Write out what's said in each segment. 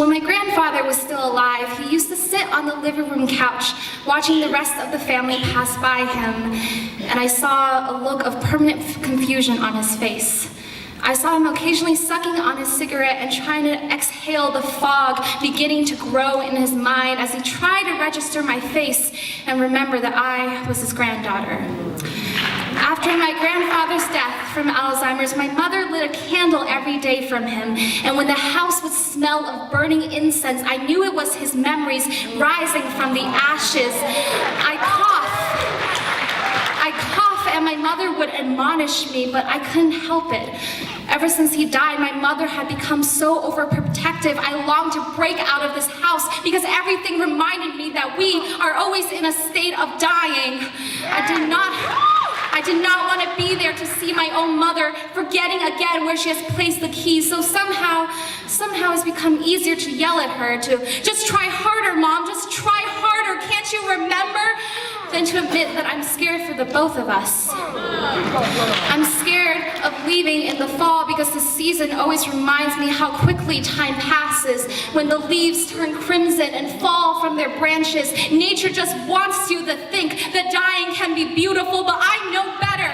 When my grandfather was still alive, he used to sit on the living room couch, watching the rest of the family pass by him, and I saw a look of permanent confusion on his face. I saw him occasionally sucking on his cigarette and trying to exhale the fog beginning to grow in his mind as he tried to register my face and remember that I was his granddaughter. After my grandfather's death from Alzheimer's, my mother lit a candle every day from him, and when the house would smell of burning incense, I knew it was his memories rising from the ashes. I cough, and my mother would admonish me, but I couldn't help it. Ever since he died, my mother had become so overprotective. I longed to break out of this house because everything reminded me that we are always in a state of dying. I did not want to be there to see my own mother forgetting again where she has placed the keys. So somehow it's become easier to yell at her to just try harder, Mom, just try harder. Can't you remember? Than to admit that I'm scared for the both of us. I'm scared of leaving in the fall because the season always reminds me how quickly time passes. When the leaves turn crimson and fall from their branches, nature just wants you to think that dying can be beautiful, but I know better.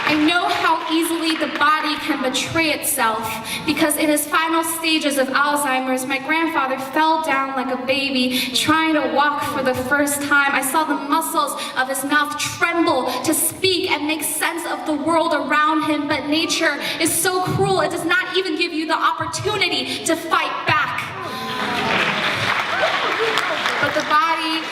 I know how easily the body can betray itself, because in his final stages of Alzheimer's, my grandfather fell down like a baby, trying to walk for the first time. I saw the muscles of his mouth tremble to speak and make sense of the world around him, but nature is so cruel, it does not even give you the opportunity to fight back. But the body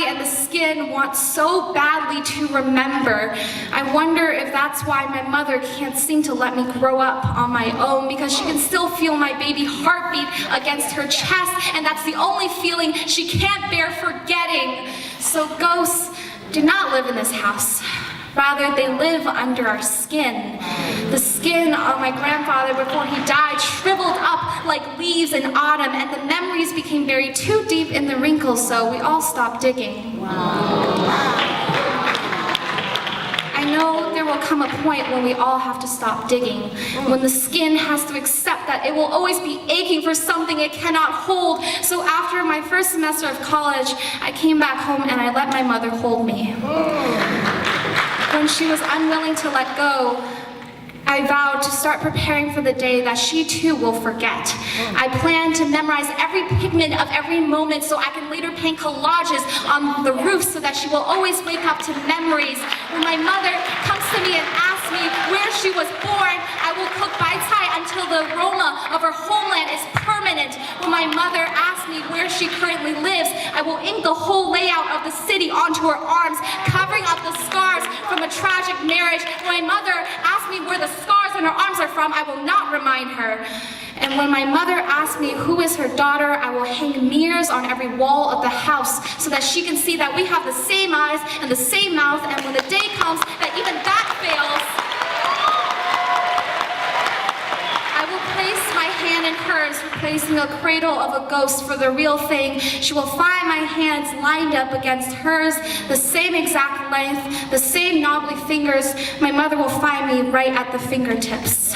and the skin want so badly to remember. I wonder if that's why my mother can't seem to let me grow up on my own, because she can still feel my baby heartbeat against her chest, and that's the only feeling she can't bear forgetting. So ghosts do not live in this house. Rather, they live under our skin. The skin of my grandfather before he died shriveled up like leaves in autumn, and the memories became buried too deep in the wrinkles, so we all stopped digging. I know there will come a point when we all have to stop digging, when the skin has to accept that it will always be aching for something it cannot hold. So after my first semester of college, I came back home and I let my mother hold me. When she was unwilling to let go, I vowed to start preparing for the day that she too will forget. I planned to memorize every pigment of every moment so I can later paint collages on the roof so that she will always wake up to memories. When my mother comes to me and asks me where she was born, I will cook baitai until the aroma of her homeland is permanent. When my mother asks me where she currently lives, I will ink the whole layout of the city onto her arms, covering up the scars from a tragic marriage. When my mother asks me where the scars on her arms are from, I will not remind her. And when my mother asks me who is her daughter, I will hang mirrors on every wall of the house so that she can see that we have the same eyes and the same mouth, and when the day comes that even that fails, I will place my hand in hers, replacing a cradle of a ghost for the real thing. She will find my hands lined up against hers, the same exact length, the same knobbly fingers. My mother will find me right at the fingertips.